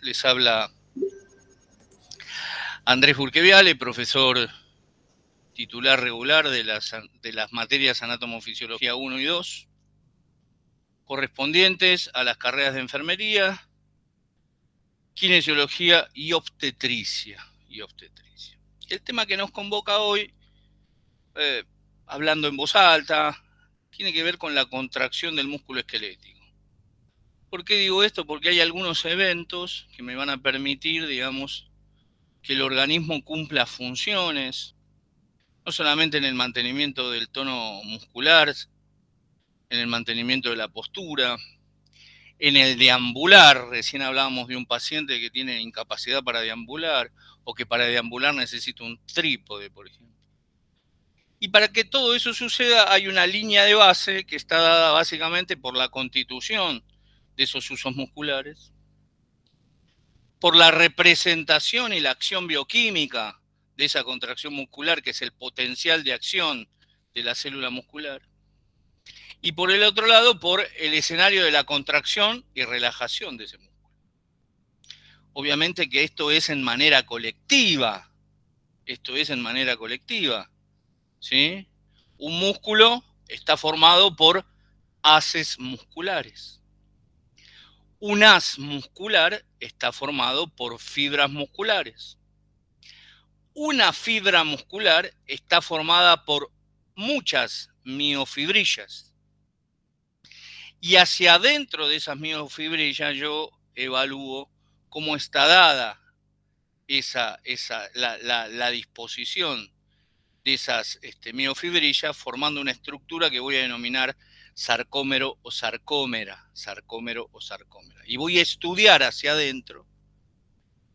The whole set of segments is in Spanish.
Les habla Andrés Burqueviale, profesor titular regular de las materias Anatomofisiología 1 y 2, correspondientes a las carreras de enfermería, kinesiología y obstetricia. El tema que nos convoca hoy, hablando en voz alta, tiene que ver con la contracción del músculo esquelético. ¿Por qué digo esto? Porque hay algunos eventos que me van a permitir, digamos, que el organismo cumpla funciones, no solamente en el mantenimiento del tono muscular, en el mantenimiento de la postura, en el deambular. Recién hablábamos de un paciente que tiene incapacidad para deambular, o que para deambular necesita un trípode, por ejemplo. Y para que todo eso suceda hay una línea de base que está dada básicamente por la constitución de esos usos musculares, por la representación y la acción bioquímica de esa contracción muscular, que es el potencial de acción de la célula muscular, y por el otro lado, por el escenario de la contracción y relajación de ese músculo. Obviamente que esto es en manera colectiva, ¿sí? Un músculo está formado por haces musculares. Un haz muscular está formado por fibras musculares. Una fibra muscular está formada por muchas miofibrillas. Y hacia adentro de esas miofibrillas yo evalúo cómo está dada la disposición de esas miofibrillas, formando una estructura que voy a denominar sarcómero o sarcómera. Y voy a estudiar hacia adentro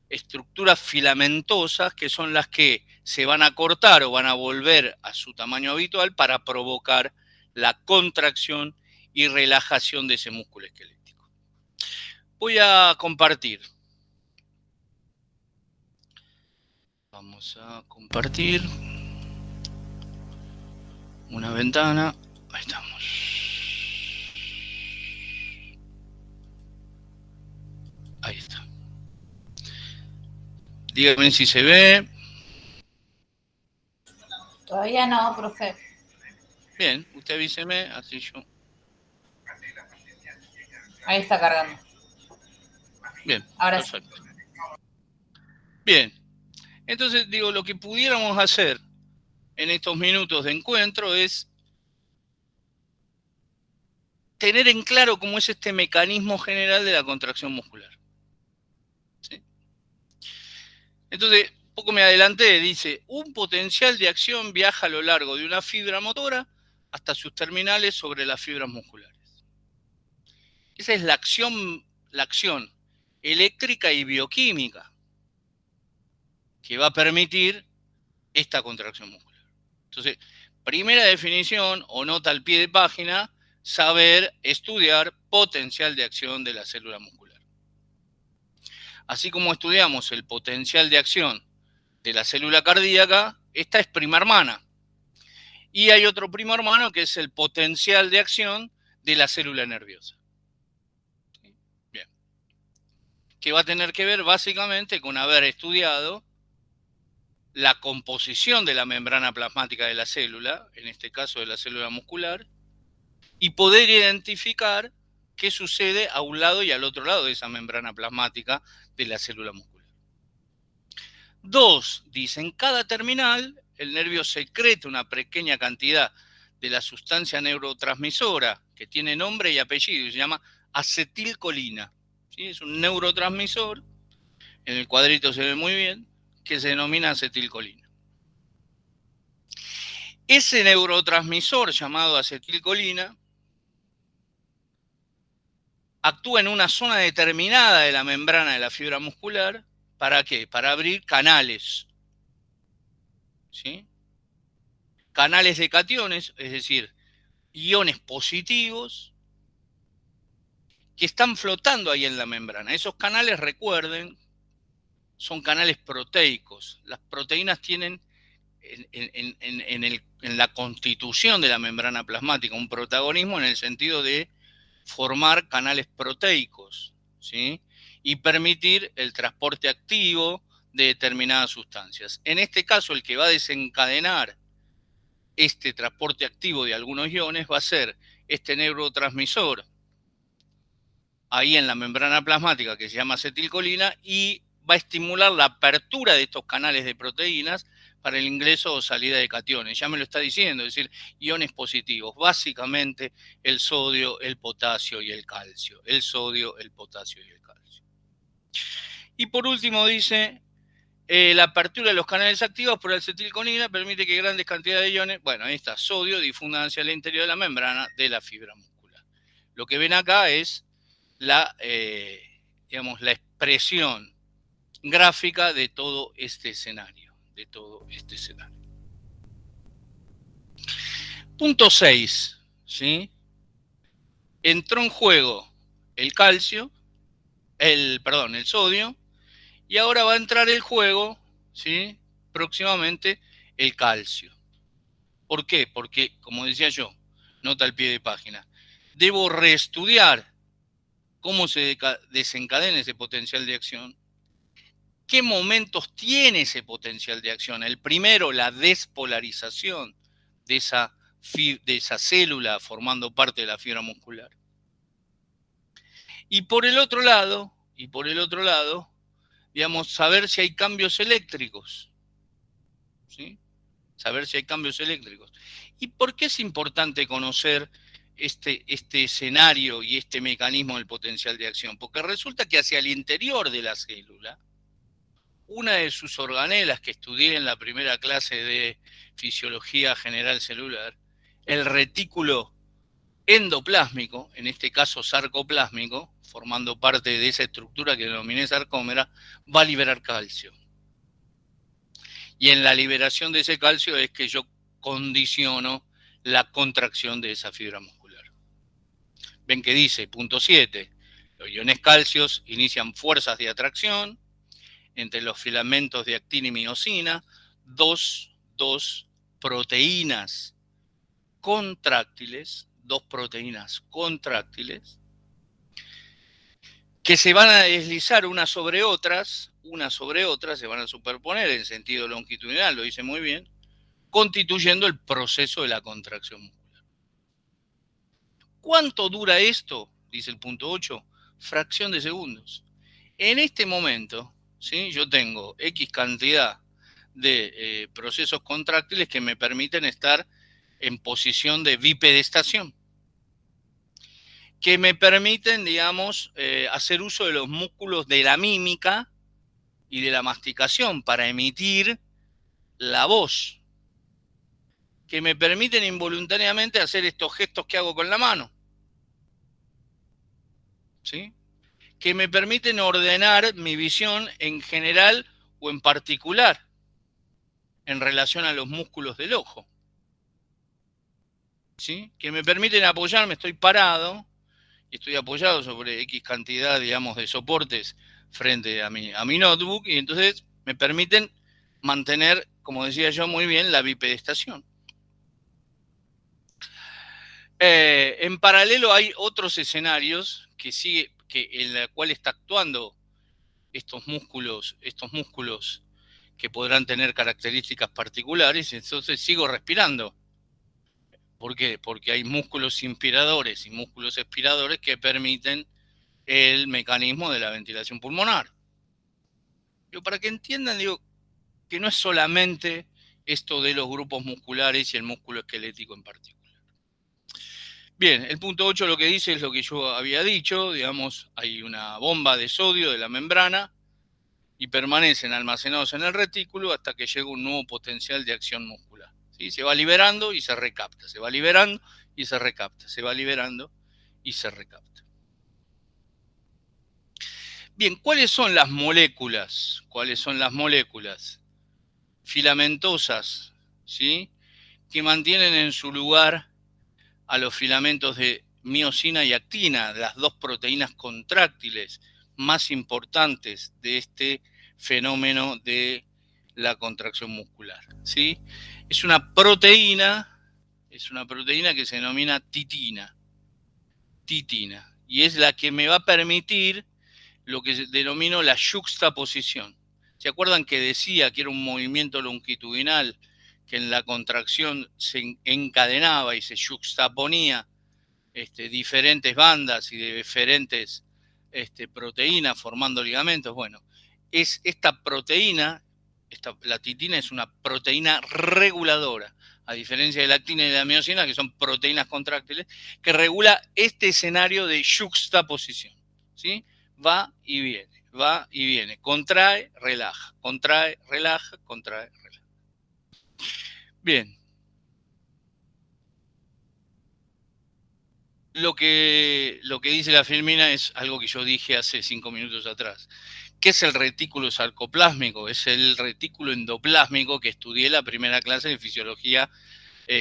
estructuras filamentosas, que son las que se van a cortar o van a volver a su tamaño habitual para provocar la contracción y relajación de ese músculo esquelético. Voy a compartir. Vamos a compartir una ventana. Ahí estamos. Ahí está. Dígame si se ve. Todavía no, profe. Bien, usted avíseme, así yo. Ahí está cargando. Bien, ahora perfecto. Sí. Bien, entonces digo, lo que pudiéramos hacer en estos minutos de encuentro es tener en claro cómo es este mecanismo general de la contracción muscular. ¿Sí? Entonces, un poco me adelanté, dice, un potencial de acción viaja a lo largo de una fibra motora hasta sus terminales sobre las fibras musculares. Esa es la acción eléctrica y bioquímica que va a permitir esta contracción muscular. Entonces, primera definición o nota al pie de página, saber estudiar potencial de acción de la célula muscular. Así como estudiamos el potencial de acción de la célula cardíaca, esta es prima hermana. Y hay otro primo hermano que es el potencial de acción de la célula nerviosa. Bien. Que va a tener que ver básicamente con haber estudiado la composición de la membrana plasmática de la célula, en este caso de la célula muscular, y poder identificar qué sucede a un lado y al otro lado de esa membrana plasmática de la célula muscular. 2, dicen, cada terminal el nervio secreta una pequeña cantidad de la sustancia neurotransmisora que tiene nombre y apellido y se llama acetilcolina. ¿Sí? Es un neurotransmisor, en el cuadrito se ve muy bien, que se denomina acetilcolina. Ese neurotransmisor llamado acetilcolina actúa en una zona determinada de la membrana de la fibra muscular. ¿Para qué? Para abrir canales. ¿Sí? Canales de cationes, es decir, iones positivos que están flotando ahí en la membrana. Esos canales, recuerden, son canales proteicos. Las proteínas tienen en la constitución de la membrana plasmática un protagonismo en el sentido de formar canales proteicos, ¿sí? y permitir el transporte activo de determinadas sustancias. En este caso, el que va a desencadenar este transporte activo de algunos iones va a ser este neurotransmisor ahí en la membrana plasmática que se llama acetilcolina y va a estimular la apertura de estos canales de proteínas para el ingreso o salida de cationes. Ya me lo está diciendo, es decir, iones positivos, básicamente el sodio, el potasio y el calcio. El sodio, el potasio y el calcio. Y por último dice, la apertura de los canales activos por acetilcolina permite que grandes cantidades de iones, bueno, ahí está, sodio, difundan hacia el interior de la membrana de la fibra muscular. Lo que ven acá es la expresión gráfica de todo este escenario. Punto 6, ¿sí? Entró en juego el calcio, el sodio, y ahora va a entrar el juego, ¿sí? Próximamente el calcio. ¿Por qué? Porque, como decía yo, nota al pie de página, debo reestudiar cómo se desencadena ese potencial de acción, qué momentos tiene ese potencial de acción. El primero, la despolarización de esa célula formando parte de la fibra muscular. Y por el otro lado, digamos, saber si hay cambios eléctricos. ¿Sí? Saber si hay cambios eléctricos. ¿Y por qué es importante conocer este escenario y este mecanismo del potencial de acción? Porque resulta que hacia el interior de la célula, una de sus organelas que estudié en la primera clase de fisiología general celular, el retículo endoplásmico, en este caso sarcoplásmico, formando parte de esa estructura que denominé sarcómera, va a liberar calcio. Y en la liberación de ese calcio es que yo condiciono la contracción de esa fibra muscular. Ven que dice, punto 7, los iones calcios inician fuerzas de atracción entre los filamentos de actina y miosina, dos proteínas contráctiles, que se van a deslizar unas sobre otras, se van a superponer en sentido longitudinal, lo dice muy bien, constituyendo el proceso de la contracción muscular. ¿Cuánto dura esto? Dice el punto 8, fracción de segundos. En este momento, ¿sí? Yo tengo X cantidad de procesos contráctiles que me permiten estar en posición de bipedestación, que me permiten, digamos, hacer uso de los músculos de la mímica y de la masticación para emitir la voz, que me permiten involuntariamente hacer estos gestos que hago con la mano, ¿sí? Que me permiten ordenar mi visión en general o en particular en relación a los músculos del ojo, ¿sí? Que me permiten apoyarme, estoy parado y estoy apoyado sobre X cantidad, digamos, de soportes frente a mi notebook y entonces me permiten mantener, como decía yo muy bien, la bipedestación. En paralelo hay otros escenarios en la cual está actuando estos músculos que podrán tener características particulares, entonces sigo respirando. ¿Por qué? Porque hay músculos inspiradores y músculos expiradores que permiten el mecanismo de la ventilación pulmonar. Para que entiendan, digo, que no es solamente esto de los grupos musculares y el músculo esquelético en particular. Bien, el punto 8 lo que dice es lo que yo había dicho, digamos, hay una bomba de sodio de la membrana y permanecen almacenados en el retículo hasta que llega un nuevo potencial de acción muscular. ¿Sí? Se va liberando y se recapta, se va liberando y se recapta, se va liberando y se recapta. Bien, ¿cuáles son las moléculas? ¿Cuáles son las moléculas filamentosas, ¿sí? Que mantienen en su lugar a los filamentos de miosina y actina, las dos proteínas contráctiles más importantes de este fenómeno de la contracción muscular, ¿sí? Es una proteína que se denomina titina, y es la que me va a permitir lo que denomino la yuxtaposición. ¿Se acuerdan que decía que era un movimiento longitudinal, que en la contracción se encadenaba y se yuxtaponía diferentes bandas y de diferentes proteínas formando ligamentos? Bueno, es esta proteína, la titina es una proteína reguladora, a diferencia de la actina y la miosina, que son proteínas contráctiles, que regula este escenario de yuxtaposición, ¿sí? Va y viene, contrae, relaja, contrae, relaja, contrae, relaja. Bien. Lo que dice la filmina es algo que yo dije hace 5 minutos atrás. ¿Qué es el retículo sarcoplásmico? Es el retículo endoplásmico que estudié la primera clase de fisiología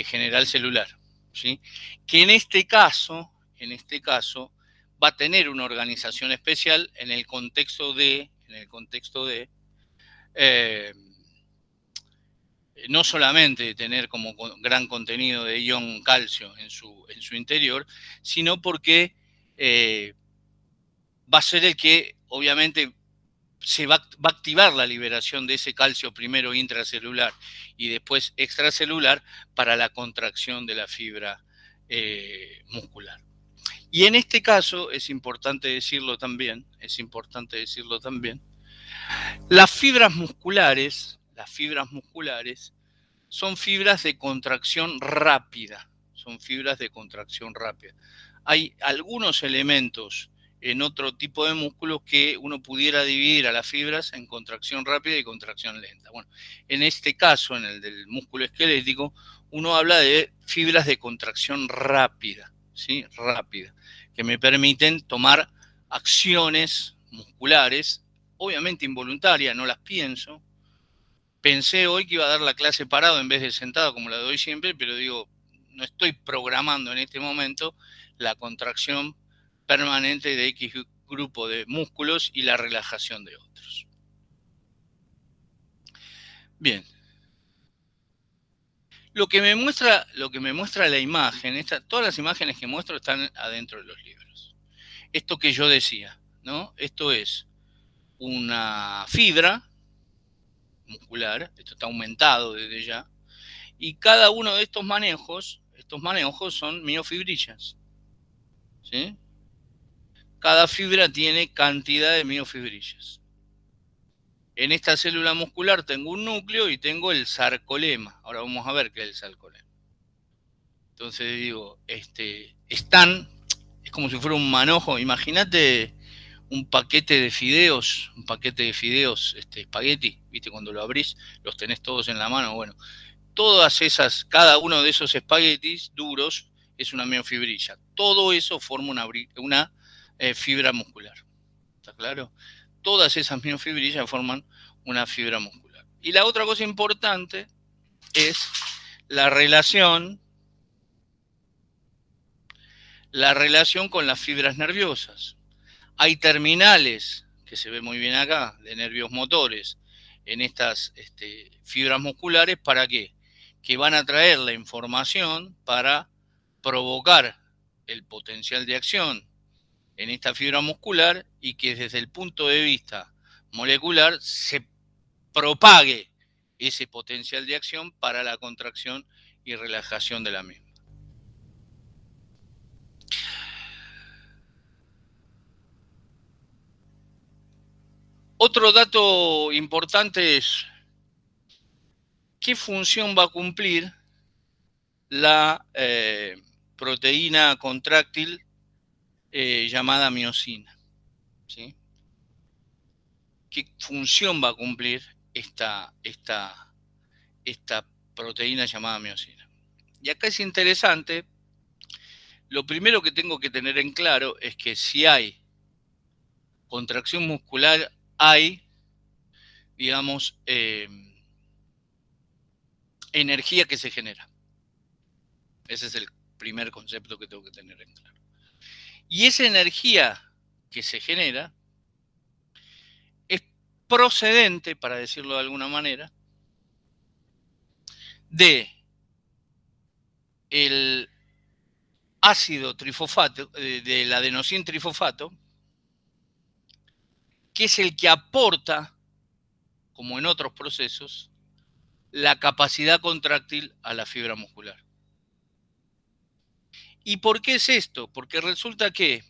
general celular, ¿sí? Que en este caso va a tener una organización especial en el contexto de no solamente tener como gran contenido de ion calcio en su interior, sino porque va a ser el que obviamente se va a activar la liberación de ese calcio primero intracelular y después extracelular para la contracción de la fibra muscular. Y en este caso es importante decirlo también, las fibras musculares son fibras de contracción rápida, Hay algunos elementos en otro tipo de músculos que uno pudiera dividir a las fibras en contracción rápida y contracción lenta. Bueno, en este caso, en el del músculo esquelético, uno habla de fibras de contracción rápida, ¿sí? Rápida, que me permiten tomar acciones musculares, obviamente involuntarias, no las pienso. Pensé hoy que iba a dar la clase parado en vez de sentado, como la doy siempre, pero digo, no estoy programando en este momento la contracción permanente de X grupo de músculos y la relajación de otros. Bien. Lo que me muestra la imagen, todas las imágenes que muestro están adentro de los libros. Esto que yo decía, ¿no? Esto es una fibra muscular, esto está aumentado desde ya, y cada uno de estos manejos son miofibrillas, ¿sí? Cada fibra tiene cantidad de miofibrillas. En esta célula muscular tengo un núcleo y tengo el sarcolema. Ahora vamos a ver qué es el sarcolema. Entonces digo, es como si fuera un manojo. Imagínate un paquete de fideos, espagueti, ¿viste? Cuando lo abrís, los tenés todos en la mano. Bueno, cada uno de esos espaguetis duros es una miofibrilla. Todo eso forma una fibra muscular. ¿Está claro? Todas esas miofibrillas forman una fibra muscular. Y la otra cosa importante es la relación con las fibras nerviosas. Hay terminales, que se ve muy bien acá, de nervios motores en estas fibras musculares. ¿Para qué? Que van a traer la información para provocar el potencial de acción en esta fibra muscular y que desde el punto de vista molecular se propague ese potencial de acción para la contracción y relajación de la misma. Otro dato importante es qué función va a cumplir la proteína contráctil llamada miosina, ¿sí? ¿Qué función va a cumplir esta proteína llamada miosina? Y acá es interesante, lo primero que tengo que tener en claro es que si hay contracción muscular, hay, digamos, energía que se genera. Ese es el primer concepto que tengo que tener en claro. Y esa energía que se genera es procedente, para decirlo de alguna manera, de el ácido trifosfato, del adenosín trifosfato, que es el que aporta, como en otros procesos, la capacidad contráctil a la fibra muscular. ¿Y por qué es esto? Porque resulta que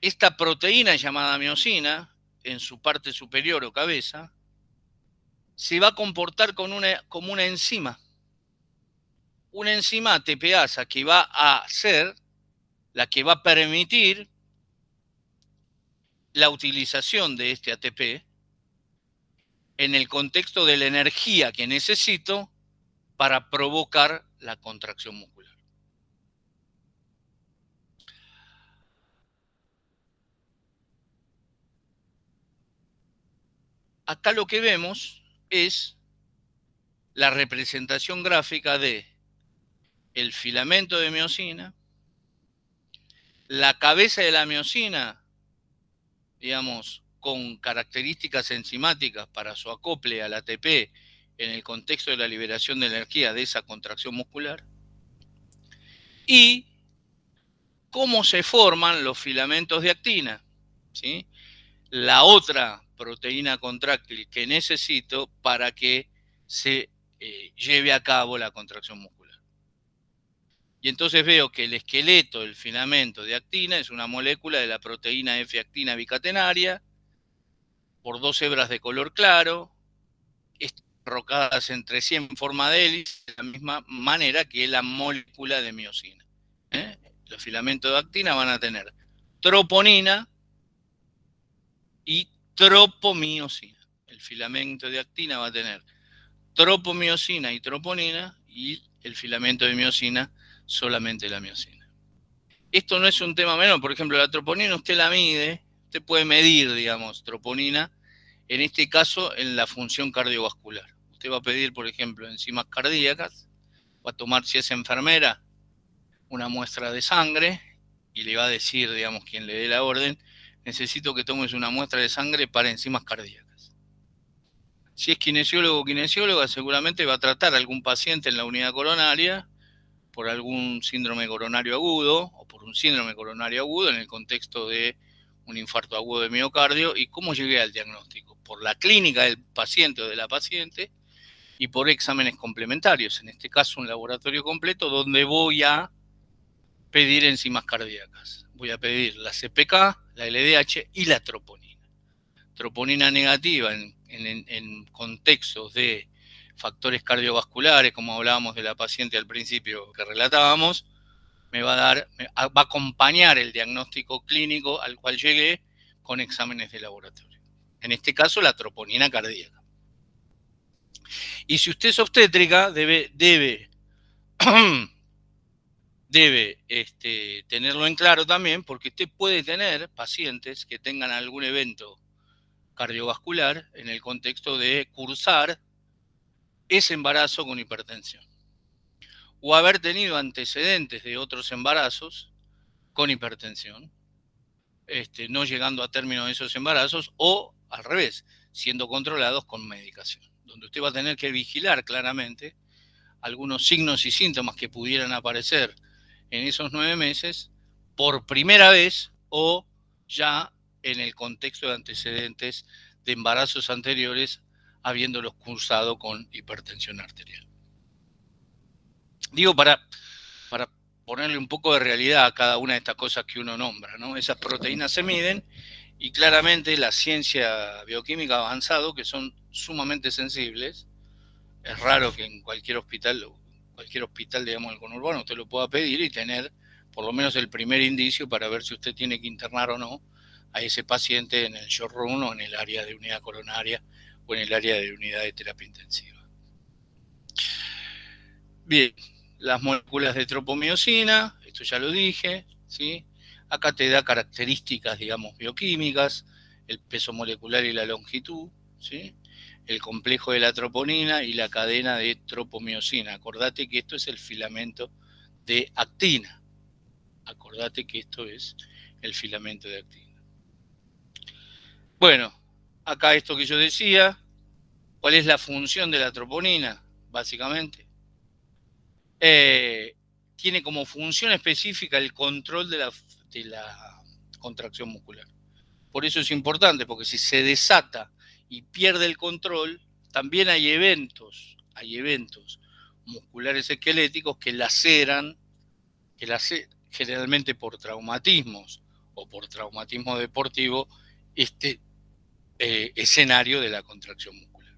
esta proteína llamada miosina, en su parte superior o cabeza, se va a comportar como una enzima ATPasa que va a ser la que va a permitir la utilización de este ATP en el contexto de la energía que necesito para provocar la contracción muscular. Acá lo que vemos es la representación gráfica de el filamento de miosina, la cabeza de la miosina, digamos, con características enzimáticas para su acople al ATP en el contexto de la liberación de energía de esa contracción muscular, y cómo se forman los filamentos de actina, ¿sí? La otra proteína contráctil que necesito para que se lleve a cabo la contracción muscular. Y entonces veo que el esqueleto del filamento de actina es una molécula de la proteína F-actina bicatenaria por 2 hebras de color claro, enrocadas entre sí en forma de hélice, de la misma manera que la molécula de miosina. Los filamentos de actina van a tener troponina y tropomiosina. El filamento de actina va a tener tropomiosina y troponina, y el filamento de miosina solamente la miosina. Esto no es un tema menor. Por ejemplo, la troponina usted la mide, usted puede medir, digamos, troponina, en este caso en la función cardiovascular. Usted va a pedir, por ejemplo, enzimas cardíacas, va a tomar, si es enfermera, una muestra de sangre y le va a decir, digamos, quien le dé la orden, necesito que tomes una muestra de sangre para enzimas cardíacas. Si es kinesiólogo o kinesióloga, seguramente va a tratar a algún paciente en la unidad coronaria por algún síndrome coronario agudo o por un síndrome coronario agudo en el contexto de un infarto agudo de miocardio. ¿Y cómo llegué al diagnóstico? Por la clínica del paciente o de la paciente y por exámenes complementarios, en este caso un laboratorio completo donde voy a pedir enzimas cardíacas. Voy a pedir la CPK, la LDH y la troponina. Troponina negativa en contextos de factores cardiovasculares, como hablábamos de la paciente al principio que relatábamos, va a acompañar el diagnóstico clínico al cual llegué con exámenes de laboratorio. En este caso, la troponina cardíaca. Y si usted es obstétrica, debe tenerlo en claro también, porque usted puede tener pacientes que tengan algún evento cardiovascular en el contexto de cursar ese embarazo con hipertensión, o haber tenido antecedentes de otros embarazos con hipertensión, no llegando a término de esos embarazos, o al revés, siendo controlados con medicación, donde usted va a tener que vigilar claramente algunos signos y síntomas que pudieran aparecer en esos 9 meses por primera vez o ya en el contexto de antecedentes de embarazos anteriores, habiéndolos cursado con hipertensión arterial. Digo, para ponerle un poco de realidad a cada una de estas cosas que uno nombra, ¿no? Esas proteínas se miden y claramente la ciencia bioquímica ha avanzado, que son sumamente sensibles. Es raro que en cualquier hospital, digamos, del conurbano, usted lo pueda pedir y tener por lo menos el primer indicio para ver si usted tiene que internar o no a ese paciente en el short room o en el área de unidad coronaria o en el área de unidad de terapia intensiva. Bien, las moléculas de tropomiosina, esto ya lo dije, ¿sí? Acá te da características, digamos, bioquímicas, el peso molecular y la longitud, ¿sí? El complejo de la troponina y la cadena de tropomiosina. Acordate que esto es el filamento de actina. Acordate que esto es el filamento de actina. Bueno, acá esto que yo decía, ¿cuál es la función de la troponina? Básicamente, tiene como función específica el control de la contracción muscular. por eso es importante, porque si se desata y pierde el control, también hay eventos musculares esqueléticos que laceran, generalmente por traumatismos o por traumatismo deportivo, este escenario de la contracción muscular.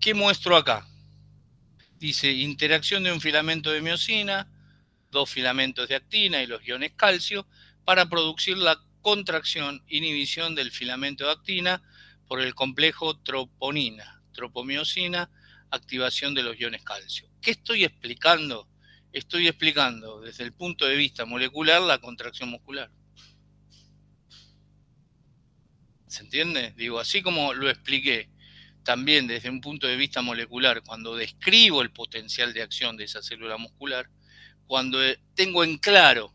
¿Qué muestro acá? Dice interacción de un filamento de miosina, dos filamentos de actina y los iones calcio para producir la contracción, inhibición del filamento de actina por el complejo troponina, tropomiosina, activación de los iones calcio. ¿Qué estoy explicando? Estoy explicando desde el punto de vista molecular la contracción muscular. ¿Se entiende? Digo, así como lo expliqué también desde un punto de vista molecular, cuando describo el potencial de acción de esa célula muscular, cuando tengo en claro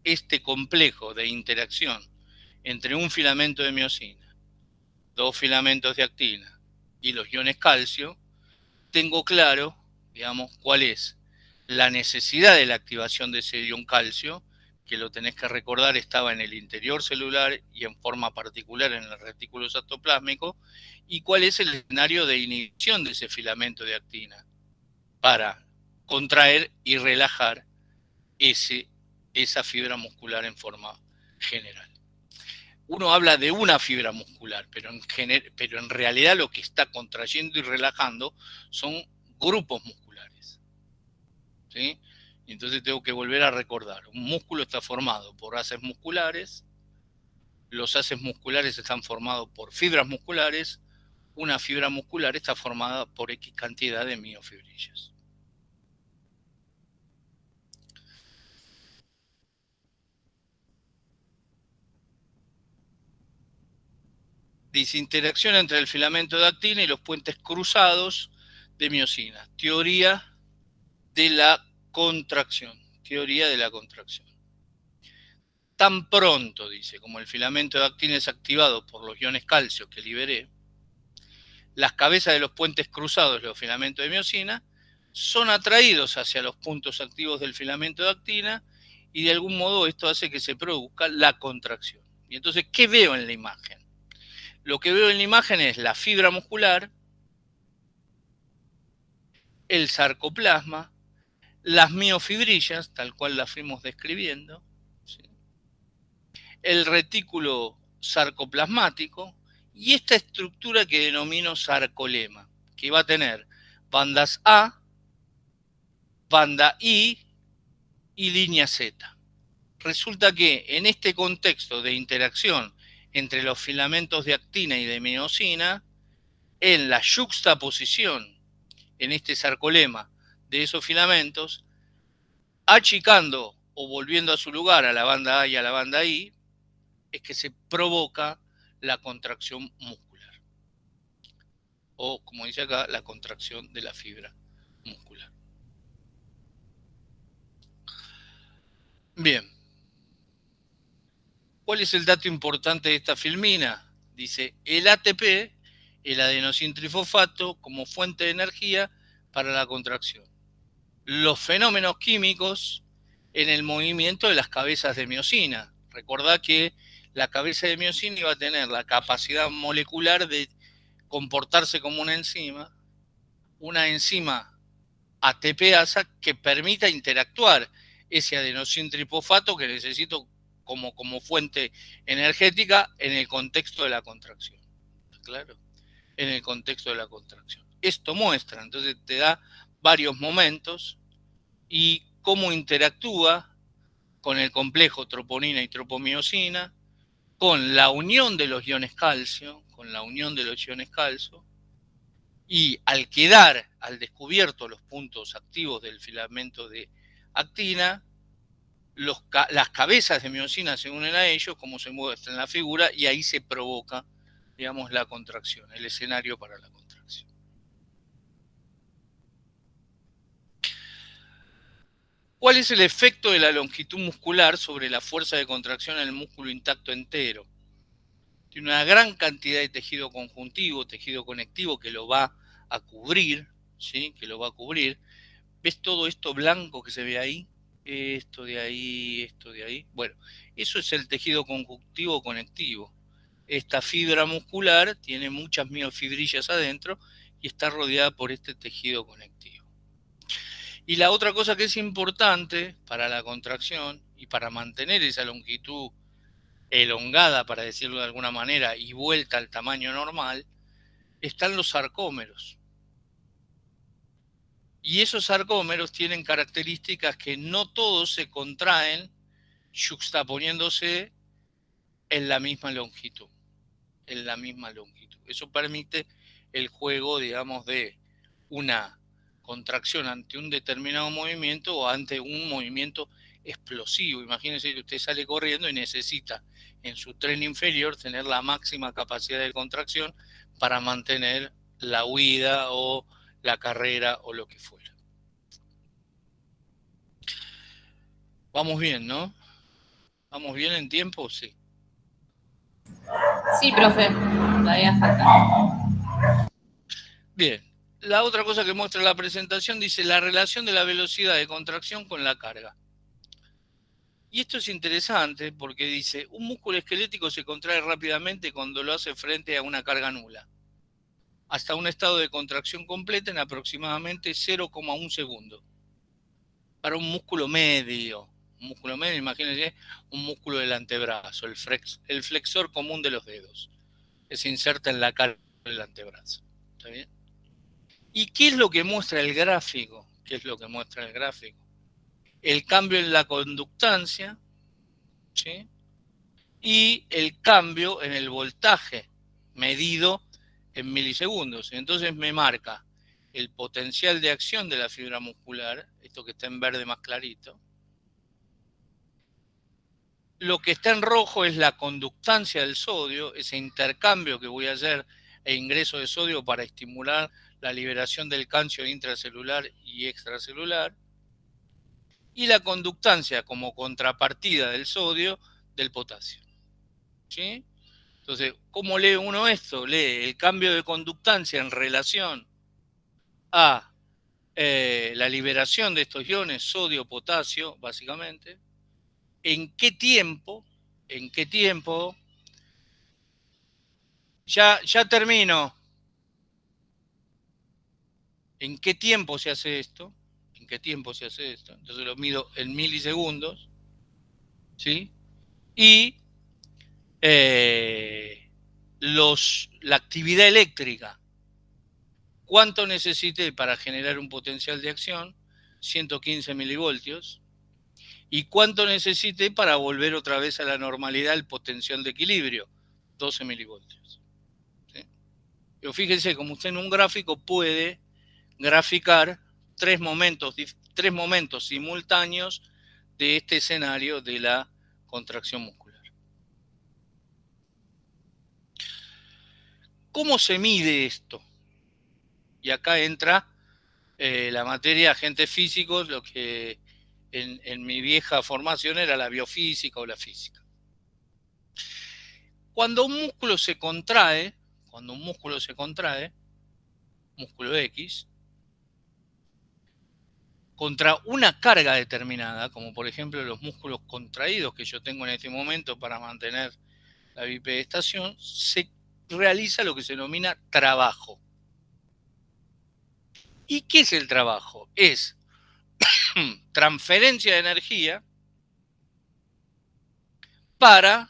este complejo de interacción entre un filamento de miosina, dos filamentos de actina y los iones calcio, tengo claro, digamos, cuál es la necesidad de la activación de ese ion calcio, que lo tenés que recordar estaba en el interior celular y en forma particular en el retículo cytoplásmico, y cuál es el escenario de inhibición de ese filamento de actina para contraer y relajar esa fibra muscular en forma general. Uno habla de una fibra muscular, pero en realidad lo que está contrayendo y relajando son grupos musculares. ¿Sí? Entonces tengo que volver a recordar, un músculo está formado por haces musculares, los haces musculares están formados por fibras musculares, una fibra muscular está formada por X cantidad de miofibrillas. Dice interacción entre el filamento de actina y los puentes cruzados de miosina. Teoría de la contracción. Teoría de la contracción. Tan pronto, dice, como el filamento de actina es activado por los iones calcio que liberé, las cabezas de los puentes cruzados de los filamentos de miosina son atraídos hacia los puntos activos del filamento de actina y de algún modo esto hace que se produzca la contracción. Y entonces, ¿qué veo en la imagen? Lo que veo en la imagen es la fibra muscular, el sarcoplasma, las miofibrillas, tal cual las fuimos describiendo, ¿sí? El retículo sarcoplasmático y esta estructura que denomino sarcolema, que va a tener bandas A, banda I y línea Z. Resulta que en este contexto de interacción entre los filamentos de actina y de miosina, en la yuxtaposición en este sarcolema de esos filamentos, achicando o volviendo a su lugar a la banda A y a la banda I, es que se provoca la contracción muscular. O, como dice acá, la contracción de la fibra muscular. Bien. ¿Cuál es el dato importante de esta filmina? Dice, el ATP, el adenosintrifosfato, como fuente de energía para la contracción. Los fenómenos químicos en el movimiento de las cabezas de miosina. Recordá que la cabeza de miosina iba a tener la capacidad molecular de comportarse como una enzima ATPasa que permita interactuar ese adenosintrifosfato que necesito como fuente energética en el contexto de la contracción. ¿Claro? En el contexto de la contracción. Esto muestra, entonces te da varios momentos y cómo interactúa con el complejo troponina y tropomiosina, con la unión de los iones calcio, y al quedar al descubierto los puntos activos del filamento de actina, las cabezas de miosina se unen a ellos, como se muestra en la figura, y ahí se provoca, digamos, la contracción, el escenario para la contracción. ¿Cuál es el efecto de la longitud muscular sobre la fuerza de contracción en el músculo intacto entero? Tiene una gran cantidad de tejido conjuntivo, tejido conectivo que lo va a cubrir, ¿sí? Que lo va a cubrir. ¿Ves todo esto blanco que se ve ahí? esto de ahí, esto de ahí. Bueno, eso es el tejido conjuntivo conectivo. Esta fibra muscular tiene muchas miofibrillas adentro y está rodeada por este tejido conectivo. Y la otra cosa que es importante para la contracción y para mantener esa longitud elongada, para decirlo de alguna manera, y vuelta al tamaño normal, están los sarcómeros. Y esos sarcómeros tienen características que no todos se contraen yuxtaponiéndose en la misma longitud. En la misma longitud. Eso permite el juego, digamos, de una contracción ante un determinado movimiento o ante un movimiento explosivo. Imagínense que usted sale corriendo y necesita en su tren inferior tener la máxima capacidad de contracción para mantener la huida o la carrera o lo que fuera. Vamos bien, ¿no? ¿Vamos bien en tiempo? Sí. Sí, profe, todavía falta. Bien. La otra cosa que muestra la presentación dice la relación de la velocidad de contracción con la carga. Y esto es interesante porque dice, un músculo esquelético se contrae rápidamente cuando lo hace frente a una carga nula, hasta un estado de contracción completa en aproximadamente 0,1 segundo. Para un músculo medio, imagínense un músculo del antebrazo, el flexor común de los dedos, que se inserta en la carga del antebrazo. ¿Está bien? ¿Y qué es lo que muestra el gráfico? ¿Qué es lo que muestra el gráfico? El cambio en la conductancia, ¿sí? Y el cambio en el voltaje medido en milisegundos. Entonces me marca el potencial de acción de la fibra muscular, esto que está en verde más clarito. Lo que está en rojo es la conductancia del sodio, ese intercambio que voy a hacer e ingreso de sodio para estimular la liberación del calcio intracelular y extracelular. Y la conductancia como contrapartida del sodio del potasio. ¿Sí? Entonces, ¿cómo lee uno esto? Lee el cambio de conductancia en relación a la liberación de estos iones, sodio, potasio, básicamente. ¿En qué tiempo? ¿En qué tiempo? Ya termino. ¿En qué tiempo se hace esto? ¿En qué tiempo se hace esto? Entonces lo mido en milisegundos. ¿Sí? Y la actividad eléctrica. ¿Cuánto necesité para generar un potencial de acción? 115 milivoltios. ¿Y cuánto necesité para volver otra vez a la normalidad el potencial de equilibrio? 12 milivoltios. ¿Sí? Pero fíjense, como usted en un gráfico puede graficar tres momentos simultáneos de este escenario de la contracción muscular. ¿Cómo se mide esto? Y acá entra la materia de agentes físicos, lo que en mi vieja formación era la biofísica o la física. Cuando un músculo se contrae, músculo X, contra una carga determinada, como por ejemplo los músculos contraídos que yo tengo en este momento para mantener la bipedestación, se realiza lo que se denomina trabajo. ¿Y qué es el trabajo? Es transferencia de energía para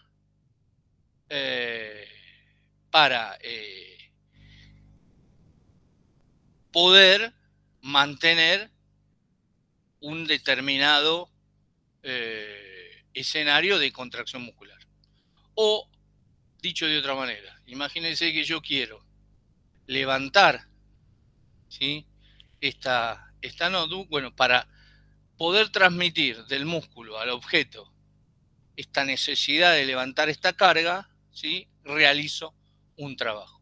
poder mantener un determinado escenario de contracción muscular. O, dicho de otra manera, imagínense que yo quiero levantar, ¿sí?, esta notebook, bueno, para poder transmitir del músculo al objeto esta necesidad de levantar esta carga, ¿sí?, realizo un trabajo.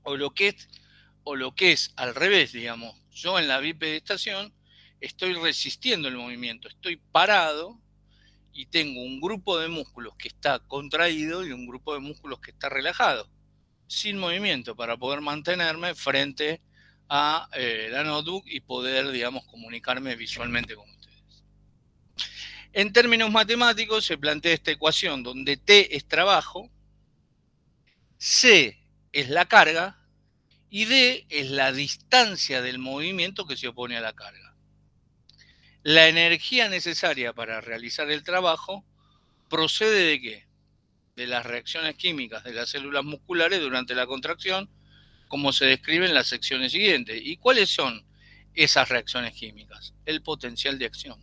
O lo que es al revés, digamos, yo en la bipedestación estoy resistiendo el movimiento, estoy parado y tengo un grupo de músculos que está contraído y un grupo de músculos que está relajado, sin movimiento, para poder mantenerme frente a la notebook y poder, digamos, comunicarme visualmente con ustedes. En términos matemáticos se plantea esta ecuación donde T es trabajo, C es la carga y D es la distancia del movimiento que se opone a la carga. La energía necesaria para realizar el trabajo procede ¿de qué? De las reacciones químicas de las células musculares durante la contracción, como se describe en las secciones siguientes. ¿Y cuáles son esas reacciones químicas? El potencial de acción.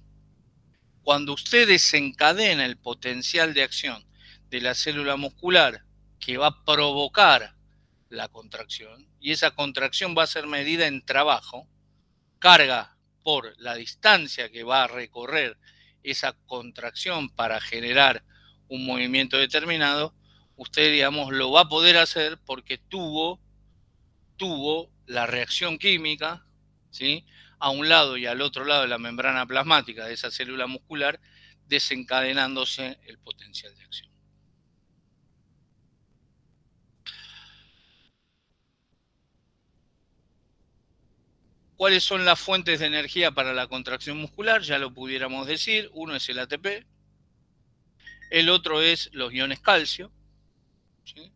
Cuando usted desencadena el potencial de acción de la célula muscular que va a provocar la contracción, y esa contracción va a ser medida en trabajo, carga por la distancia que va a recorrer esa contracción para generar un movimiento determinado, usted, digamos, lo va a poder hacer porque tuvo la reacción química, ¿sí?, a un lado y al otro lado de la membrana plasmática de esa célula muscular, desencadenándose el potencial de acción. ¿Cuáles son las fuentes de energía para la contracción muscular? Ya lo pudiéramos decir. Uno es el ATP, el otro es los iones calcio, ¿sí?,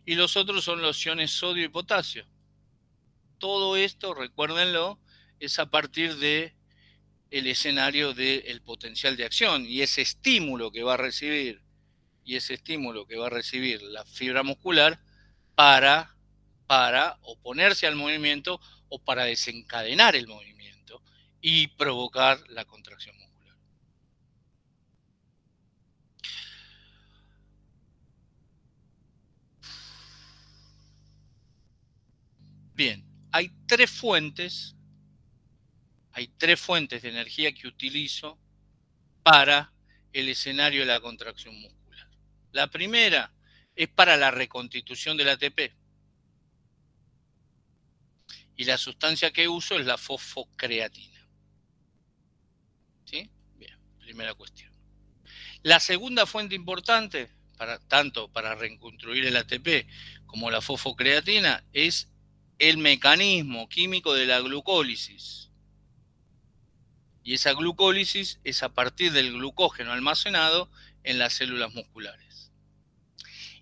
y los otros son los iones sodio y potasio. Todo esto, recuérdenlo, es a partir de el escenario del potencial de acción y ese estímulo que va a recibir la fibra muscular para oponerse al movimiento o para desencadenar el movimiento y provocar la contracción muscular. Bien, hay tres fuentes de energía que utilizo para el escenario de la contracción muscular. La primera es para la reconstitución del ATP. Y la sustancia que uso es la fosfocreatina. ¿Sí? Bien, primera cuestión. La segunda fuente importante, tanto para reconstruir el ATP como la fosfocreatina, es el mecanismo químico de la glucólisis. Y esa glucólisis es a partir del glucógeno almacenado en las células musculares.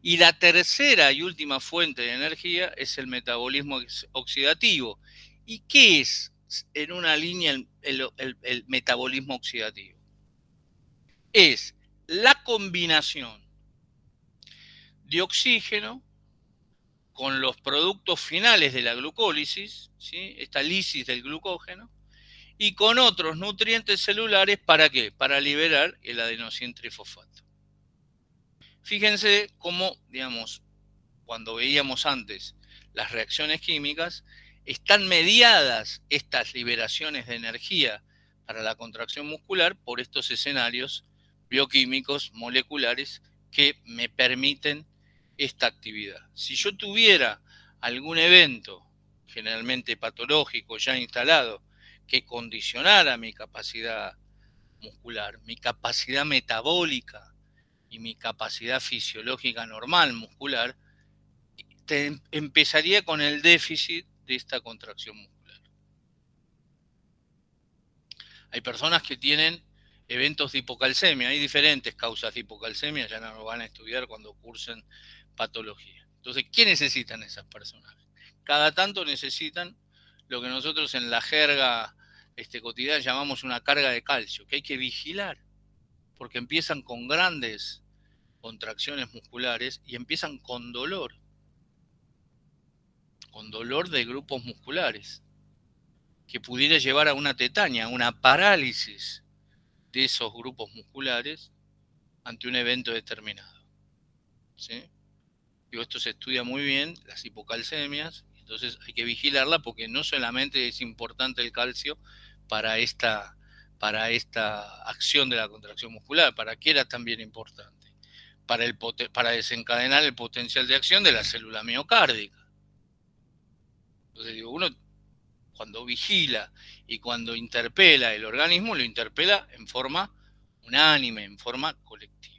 Y la tercera y última fuente de energía es el metabolismo oxidativo. ¿Y qué es en una línea el metabolismo oxidativo? Es la combinación de oxígeno con los productos finales de la glucólisis, ¿sí?, esta lisis del glucógeno, y con otros nutrientes celulares, ¿para qué? Para liberar el adenosín trifosfato. Fíjense cómo, digamos, cuando veíamos antes las reacciones químicas, están mediadas estas liberaciones de energía para la contracción muscular por estos escenarios bioquímicos moleculares que me permiten esta actividad. Si yo tuviera algún evento, generalmente patológico ya instalado, que condicionara mi capacidad muscular, mi capacidad metabólica y mi capacidad fisiológica normal muscular, empezaría con el déficit de esta contracción muscular. Hay personas que tienen eventos de hipocalcemia, hay diferentes causas de hipocalcemia, ya no lo van a estudiar cuando cursen patología. Entonces, ¿qué necesitan esas personas? Cada tanto necesitan lo que nosotros en la jerga cotidiana llamamos una carga de calcio, que hay que vigilar, porque empiezan con grandes contracciones musculares y empiezan con dolor de grupos musculares, que pudiera llevar a una tetania, a una parálisis de esos grupos musculares ante un evento determinado. ¿Sí? Digo, esto se estudia muy bien, las hipocalcemias, entonces hay que vigilarla porque no solamente es importante el calcio para esta acción de la contracción muscular, para qué era también importante, para desencadenar el potencial de acción de la célula miocárdica. Entonces digo, uno cuando vigila y cuando interpela el organismo, lo interpela en forma unánime, en forma colectiva.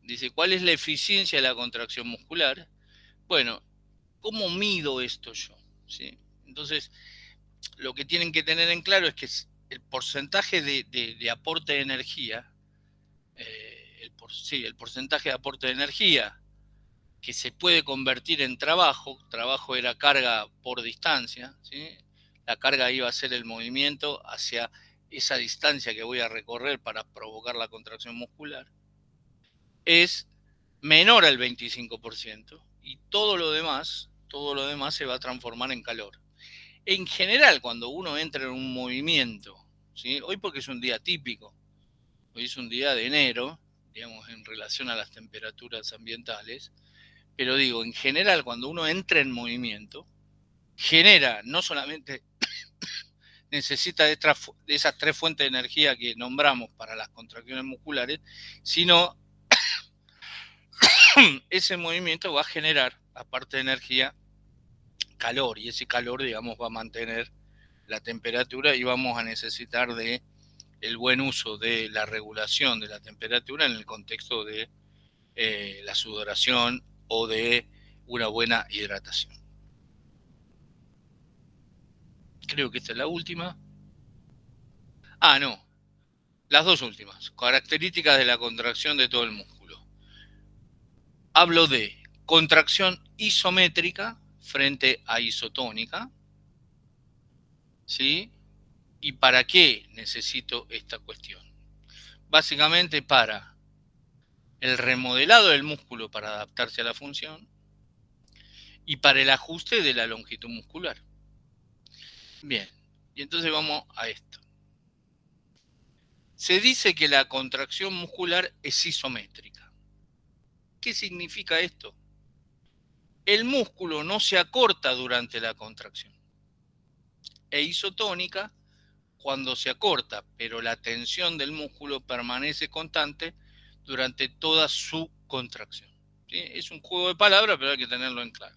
Dice, ¿cuál es la eficiencia de la contracción muscular? Bueno, ¿cómo mido esto yo? ¿Sí? Entonces, lo que tienen que tener en claro es que el porcentaje de aporte de energía, el porcentaje de aporte de energía que se puede convertir en trabajo era carga por distancia, ¿sí? La carga iba a ser el movimiento hacia esa distancia que voy a recorrer para provocar la contracción muscular, es menor al 25% y todo lo demás se va a transformar en calor. En general, cuando uno entra en un movimiento, ¿sí? Hoy porque es un día típico, hoy es un día de enero, digamos, en relación a las temperaturas ambientales, pero digo, en general, cuando uno entra en movimiento, genera, no solamente necesita de esas tres fuentes de energía que nombramos para las contracciones musculares, sino ese movimiento va a generar, aparte de energía, calor, y ese calor, digamos, va a mantener la temperatura y vamos a necesitar de el buen uso de la regulación de la temperatura en el contexto de la sudoración o de una buena hidratación. Creo que esta es la última. Ah, no, las dos últimas. Características de la contracción de todo el músculo. Hablo de contracción isométrica frente a isotónica, ¿sí? ¿Y para qué necesito esta cuestión? Básicamente para el remodelado del músculo para adaptarse a la función y para el ajuste de la longitud muscular. Bien, y entonces vamos a esto. Se dice que la contracción muscular es isométrica. ¿Qué significa esto? El músculo no se acorta durante la contracción. E isotónica cuando se acorta, pero la tensión del músculo permanece constante durante toda su contracción. ¿Sí? Es un juego de palabras, pero hay que tenerlo en claro.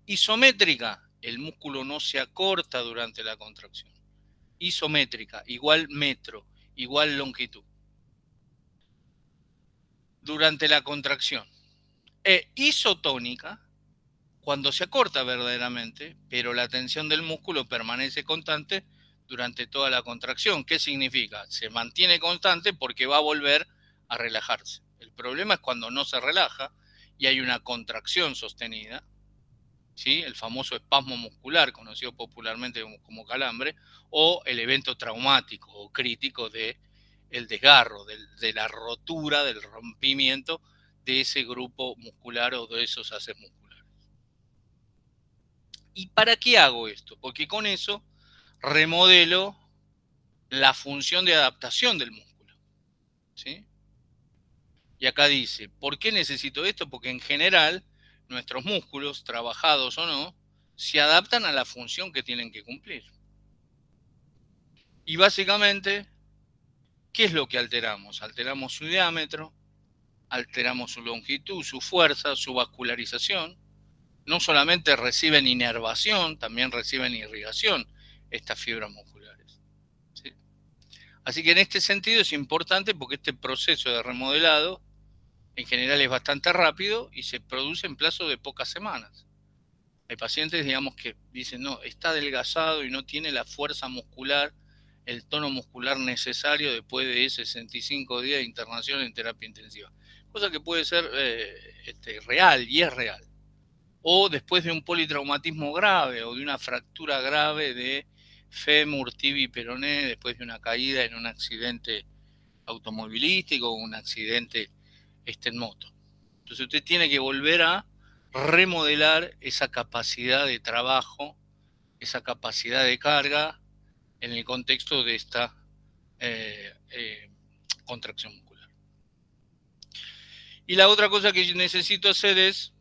Isométrica, el músculo no se acorta durante la contracción. Isométrica, igual metro, igual longitud. Durante la contracción. E isotónica, cuando se acorta verdaderamente, pero la tensión del músculo permanece constante durante toda la contracción. ¿Qué significa? Se mantiene constante porque va a volver a relajarse. El problema es cuando no se relaja y hay una contracción sostenida, ¿sí? El famoso espasmo muscular, conocido popularmente como calambre, o el evento traumático o crítico del desgarro, de la rotura, del rompimiento de ese grupo muscular o de esos haces musculares. ¿Y para qué hago esto? Porque con eso remodelo la función de adaptación del músculo, ¿sí? Y acá dice, ¿por qué necesito esto? Porque en general nuestros músculos, trabajados o no, se adaptan a la función que tienen que cumplir. Y básicamente, ¿qué es lo que alteramos? Alteramos su diámetro, alteramos su longitud, su fuerza, su vascularización. No solamente reciben inervación, también reciben irrigación estas fibras musculares. ¿Sí? Así que en este sentido es importante porque este proceso de remodelado en general es bastante rápido y se produce en plazo de pocas semanas. Hay pacientes, digamos, que dicen, no, está adelgazado y no tiene la fuerza muscular, el tono muscular necesario después de 65 días de internación en terapia intensiva. Cosa que puede ser real y es real. O después de un politraumatismo grave o de una fractura grave de fémur, tibia y peroné después de una caída en un accidente automovilístico o un accidente en moto. Entonces usted tiene que volver a remodelar esa capacidad de trabajo, esa capacidad de carga en el contexto de esta contracción muscular. Y la otra cosa que necesito hacer es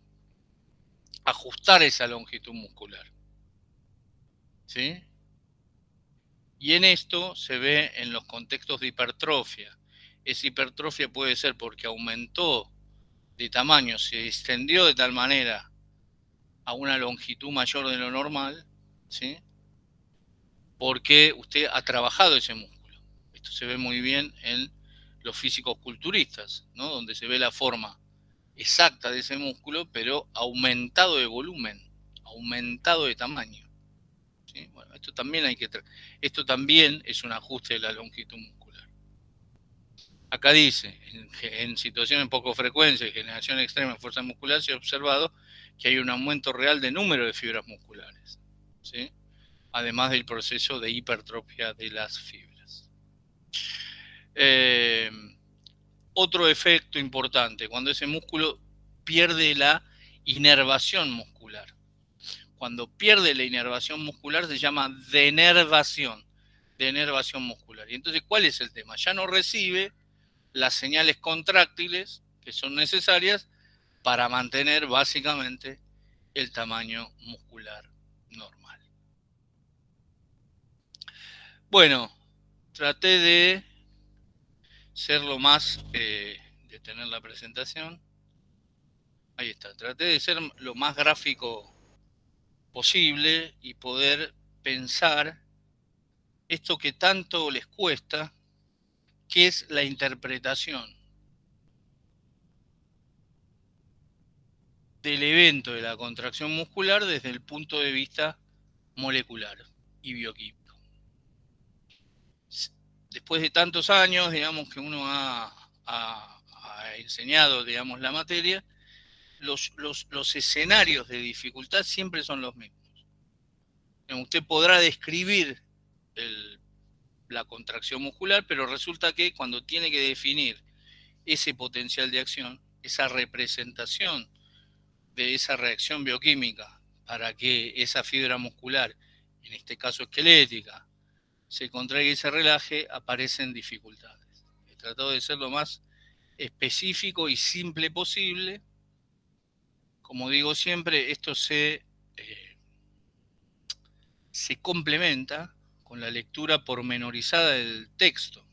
ajustar esa longitud muscular. ¿Sí? Y en esto se ve en los contextos de hipertrofia. Esa hipertrofia puede ser porque aumentó de tamaño, se extendió de tal manera a una longitud mayor de lo normal, ¿sí? Porque usted ha trabajado ese músculo. Esto se ve muy bien en los físicos culturistas, ¿no? Donde se ve la forma exacta de ese músculo, pero aumentado de volumen, aumentado de tamaño. ¿Sí? Bueno, esto también es un ajuste de la longitud muscular. Acá dice, en situaciones poco frecuentes de generación extrema de fuerza muscular se ha observado que hay un aumento real de número de fibras musculares, ¿sí? Además del proceso de hipertrofia de las fibras. Otro efecto importante, cuando ese músculo pierde la inervación muscular. Cuando pierde la inervación muscular se llama denervación muscular. Y entonces, ¿cuál es el tema? Ya no recibe las señales contráctiles que son necesarias para mantener básicamente el tamaño muscular normal. Bueno, traté de ser lo más, de tener la presentación. Ahí está, traté de ser lo más gráfico posible y poder pensar esto que tanto les cuesta, que es la interpretación del evento de la contracción muscular desde el punto de vista molecular y bioquímico. Después de tantos años, digamos, que uno ha enseñado, digamos, la materia, los escenarios de dificultad siempre son los mismos. Usted podrá describir la contracción muscular, pero resulta que cuando tiene que definir ese potencial de acción, esa representación de esa reacción bioquímica para que esa fibra muscular, en este caso esquelética, se contraiga y se relaje, aparecen dificultades. He tratado de ser lo más específico y simple posible. Como digo siempre, esto se complementa con la lectura pormenorizada del texto.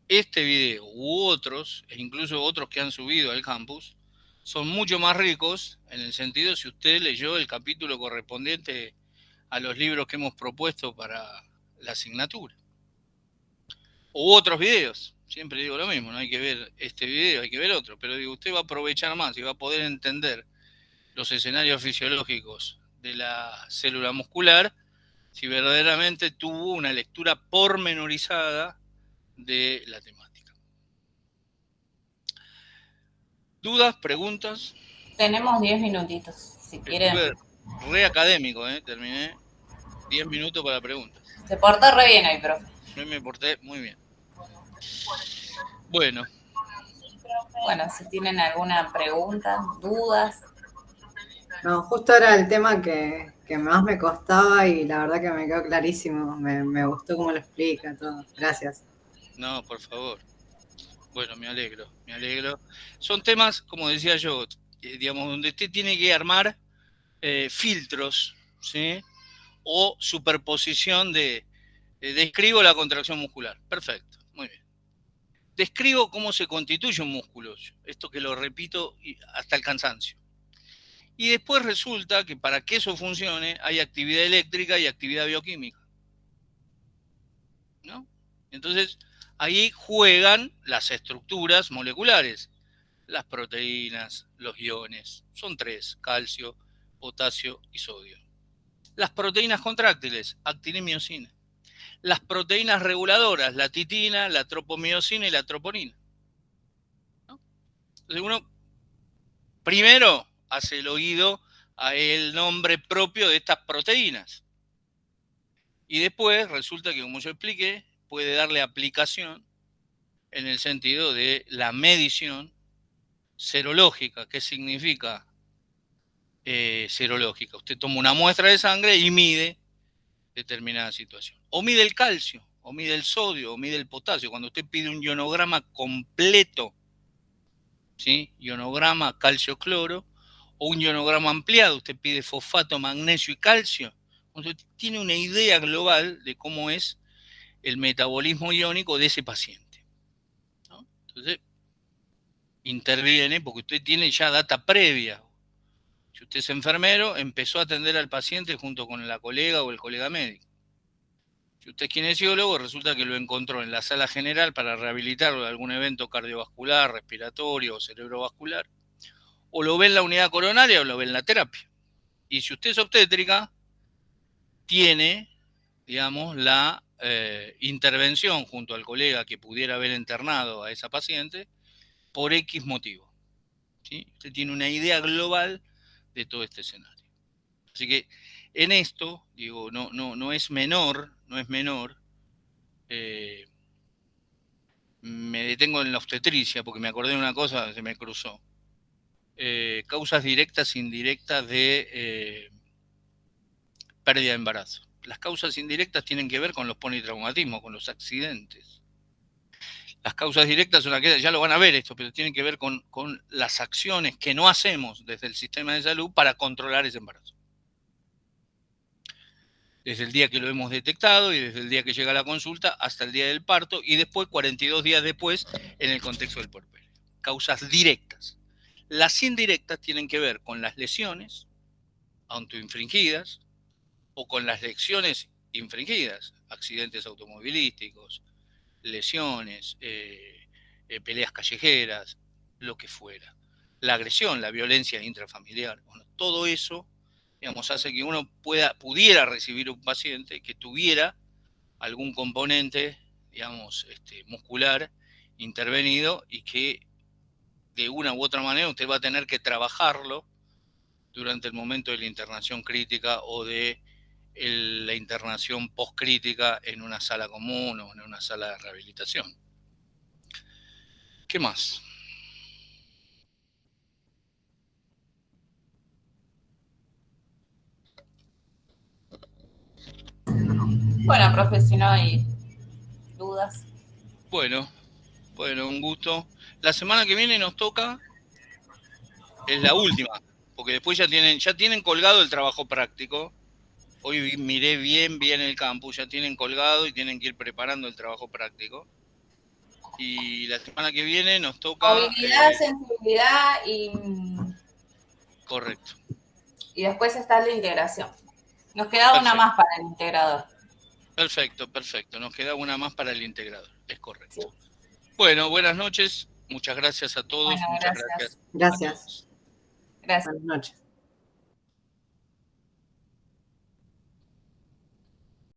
Este video u otros, e incluso otros que han subido al campus, son mucho más ricos en el sentido si usted leyó el capítulo correspondiente a los libros que hemos propuesto para la asignatura. U otros videos, siempre digo lo mismo, no hay que ver este video, hay que ver otro, pero digo, usted va a aprovechar más y va a poder entender los escenarios fisiológicos de la célula muscular si verdaderamente tuvo una lectura pormenorizada de la temática. ¿Dudas? ¿Preguntas? Tenemos 10 minutitos, si quieren. Estuve re académico, terminé 10 minutos para preguntas. Se portó re bien hoy, profe. Yo me porté muy bien. Bueno. Bueno, si tienen alguna pregunta, dudas. No, justo era el tema que más me costaba y la verdad que me quedó clarísimo. Me gustó cómo lo explica todo. Gracias. No, por favor. Bueno, me alegro. Son temas, como decía yo, digamos, donde usted tiene que armar filtros, ¿sí? O superposición describo la contracción muscular. Perfecto, muy bien. Describo cómo se constituye un músculo. Esto que lo repito hasta el cansancio. Y después resulta que para que eso funcione hay actividad eléctrica y actividad bioquímica, ¿no? Entonces, ahí juegan las estructuras moleculares, las proteínas, los iones, son 3, calcio, potasio y sodio. Las proteínas contráctiles, actina y miosina. Las proteínas reguladoras, la titina, la tropomiosina y la troponina, ¿no? Entonces uno primero hace el oído a el nombre propio de estas proteínas. Y después resulta que, como yo expliqué, puede darle aplicación en el sentido de la medición serológica. ¿Qué significa serológica? Usted toma una muestra de sangre y mide determinada situación. O mide el calcio, o mide el sodio, o mide el potasio. Cuando usted pide un ionograma completo, ¿sí? Ionograma calcio-cloro, o un ionograma ampliado, usted pide fosfato, magnesio y calcio. Usted tiene una idea global de cómo es el metabolismo iónico de ese paciente, ¿no? Entonces, interviene porque usted tiene ya data previa. Si usted es enfermero, empezó a atender al paciente junto con la colega o el colega médico. Si Si usted es kinesiólogo, resulta que lo encontró en la sala general para rehabilitarlo de algún evento cardiovascular, respiratorio o cerebrovascular, o lo ve en la unidad coronaria o lo ve en la terapia. Y si usted es obstétrica, tiene, digamos, la intervención junto al colega que pudiera haber internado a esa paciente por X motivo. ¿Sí? Usted tiene una idea global de todo este escenario. Así que en esto, digo, no es menor, me detengo en la obstetricia porque me acordé de una cosa, se me cruzó. Causas directas e indirectas de pérdida de embarazo. Las causas indirectas tienen que ver con los politraumatismos, con los accidentes. Las causas directas son aquellas, ya lo van a ver esto, pero tienen que ver con las acciones que no hacemos desde el sistema de salud para controlar ese embarazo. Desde el día que lo hemos detectado y desde el día que llega a la consulta hasta el día del parto y después, 42 días después, en el contexto del puerperio. Causas directas. Las indirectas tienen que ver con las lesiones autoinfringidas o con las lesiones infringidas, accidentes automovilísticos, lesiones, peleas callejeras, lo que fuera. La agresión, la violencia intrafamiliar, bueno, todo eso, digamos, hace que uno pudiera recibir un paciente que tuviera algún componente, digamos, muscular intervenido y que de una u otra manera usted va a tener que trabajarlo durante el momento de la internación crítica o de la internación postcrítica en una sala común o en una sala de rehabilitación. ¿Qué más? Bueno, profe, si no hay dudas. Bueno, un gusto. La semana que viene nos toca, es la última, porque después ya tienen colgado el trabajo práctico. Hoy miré bien el campus, ya tienen colgado y tienen que ir preparando el trabajo práctico. Y la semana que viene nos toca... Movilidad, sensibilidad y... Correcto. Y después está la integración. Nos queda una más para el integrador. Perfecto. Nos queda una más para el integrador. Es correcto. Sí. Bueno, buenas noches. Muchas gracias a todos. Bueno, muchas gracias. Gracias. Gracias. Buenas noches.